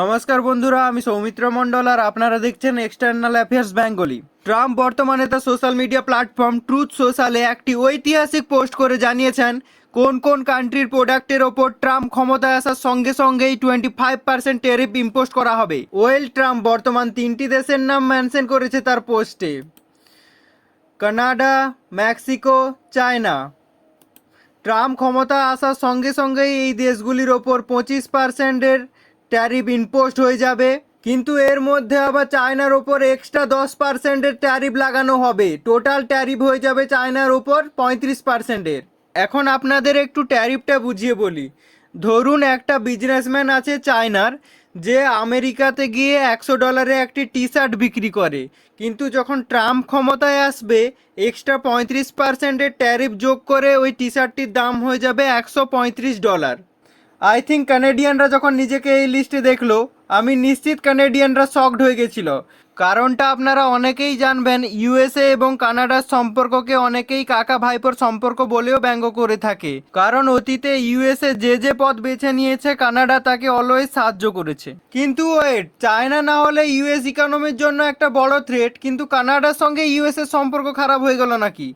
নমস্কার বন্ধুরা, আমি সৌমিত্র মণ্ডল আর আপনারা দেখছেন এক্সটার্নাল অ্যাফেয়ার্স বেঙ্গলি। ট্রাম্প বর্তমানে তার সোশ্যাল মিডিয়া প্ল্যাটফর্ম ট্রুথ সোশ্যালে একটি ঐতিহাসিক পোস্ট করে জানিয়েছেন কোন কোন কান্ট্রির প্রোডাক্টের ওপর ট্রাম্প ক্ষমতায় আসার সঙ্গে সঙ্গেই 25% ট্যারিফ ইম্পোজ করা হবে। ট্রাম্প বর্তমান 3টি দেশের নাম মেনশন করেছে তার পোস্টে: কানাডা, মেক্সিকো, চায়না। ট্রাম্প ক্ষমতা আসার সঙ্গে সঙ্গেই এই দেশগুলির ওপর 25%-এর ট্যারিফ ইম্পোজড হয়ে যাবে, কিন্তু এর মধ্যে আবার চায়নার ওপর এক্সট্রা 10%-এর ট্যারিফ লাগানো হবে। টোটাল ট্যারিফ হয়ে যাবে চায়নার ওপর 35%-এর। এখন আপনাদের একটু ট্যারিফটা বুঝিয়ে বলি। ধরুন একটা বিজনেসম্যান আছে চায়নার, যে আমেরিকাতে গিয়ে $100 একটি টি শার্ট বিক্রি করে, কিন্তু যখন ট্রাম্প ক্ষমতায় আসবে এক্সট্রা 35%-এর ট্যারিফ যোগ করে ওই টি শার্টটির দাম হয়ে যাবে $135। আই থিঙ্ক কানাডিয়ানরা যখন নিজেকে এই লিস্টে দেখলো, আমি নিশ্চিত কানাডিয়ানরা শকড হয়ে গেছিল। কারণটা আপনারা অনেকেই জানবেন, ইউএসএ এবং কানাডার সম্পর্ককে অনেকেই কাকা ভাইপোর সম্পর্ক বলেও ব্যঙ্গ করে থাকে। কারণ অতীতে ইউএসএ যে পথ বেছে নিয়েছে, কানাডা তাকে অলওয়েজ সাহায্য করেছে। কিন্তু চায়না না হলে ইউএস ইকোনমির জন্য একটা বড় থ্রেট, কিন্তু কানাডার সঙ্গে ইউএসএর সম্পর্ক খারাপ হয়ে গেল নাকি?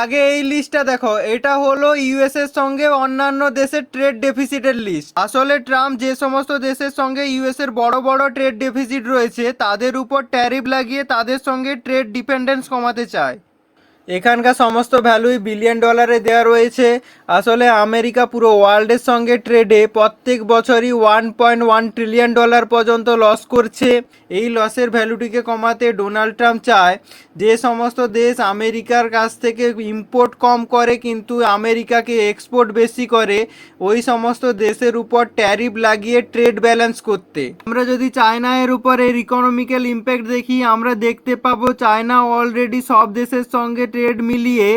আগে এই লিস্টটা দেখো, এটা হলো ইউএস এর সঙ্গে অন্যান্য দেশের ট্রেড ডেফিসিটের লিস্ট। আসলে ট্রাম্প যে সমস্ত দেশের সঙ্গে ইউএস এর বড় বড় ট্রেড ডেফিসিট রয়েছে তাদের উপর ট্যারিফ লাগিয়ে তাদের সঙ্গে ট্রেড ডিপেন্ডেন্স কমাতে চায়। এখানকার সমস্ত ভ্যালুই বিলিয়ন ডলারে দেওয়া রয়েছে। আসলে আমেরিকা পুরো ওয়ার্ল্ডের সঙ্গে ট্রেডে প্রত্যেক বছরই $1.1 ট্রিলিয়ন পর্যন্ত লস করছে। এই লসের ভ্যালুটিকে কমাতে ডোনাল্ড ট্রাম্প চায় যে সমস্ত দেশ আমেরিকার কাছ থেকে ইম্পোর্ট কম করে কিন্তু আমেরিকাকে এক্সপোর্ট বেশি করে, ওই সমস্ত দেশের উপর ট্যারিফ লাগিয়ে ট্রেড ব্যালেন্স করতে। আমরা যদি চায়না এর উপর এর ইকোনমিক্যাল ইম্প্যাক্ট দেখি, আমরা দেখতে পাবো চায়না অলরেডি সব দেশের সঙ্গে ট্রেড মিলিয়ে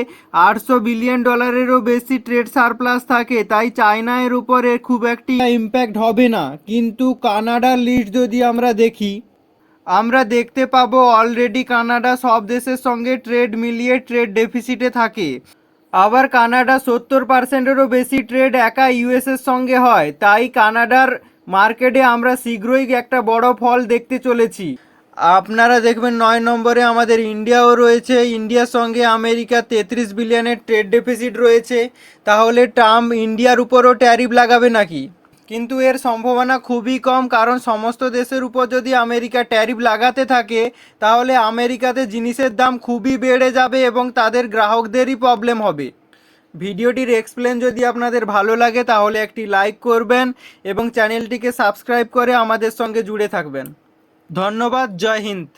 $800 বিলিয়নেরও বেশি ট্রেড সারপ্লাস থাকে, তাই চায়না এর উপরে খুব একটি ইম্প্যাক্ট হবে না। কিন্তু কানাডার লিস্ট যদি আমরা দেখি, আমরা দেখতে পাবো অলরেডি কানাডা সব দেশের সঙ্গে ট্রেড মিলিয়ে ট্রেড ডেফিসিটে থাকে। আবার কানাডা 70%-এরও বেশি ট্রেড একা ইউএসের সঙ্গে হয়, তাই কানাডার মার্কেটে আমরা শীঘ্রই একটা বড় ফল দেখতে চলেছি। আপনারা দেখবেন 9 নম্বরে আমাদের ইন্ডিয়াও রয়েছে। ইন্ডিয়ার সঙ্গে আমেরিকা 33 বিলিয়নের ট্রেড ডেফিসিট রয়েছে। তাহলে ট্রাম্প ইন্ডিয়ার উপরও ট্যারিফ লাগাবে নাকি? কিন্তু এর সম্ভাবনা খুবই কম, কারণ সমস্ত দেশের উপর যদি আমেরিকা ট্যারিফ লাগাতে থাকে তাহলে আমেরিকাতে জিনিসের দাম খুবই বেড়ে যাবে এবং তাদের গ্রাহকদেরই প্রবলেম হবে। ভিডিওটির এক্সপ্লেন যদি আপনাদের ভালো লাগে তাহলে একটি লাইক করবেন এবং চ্যানেলটিকে সাবস্ক্রাইব করে আমাদের সঙ্গে জুড়ে থাকবেন। ধন্যবাদ। জয় হিন্দ।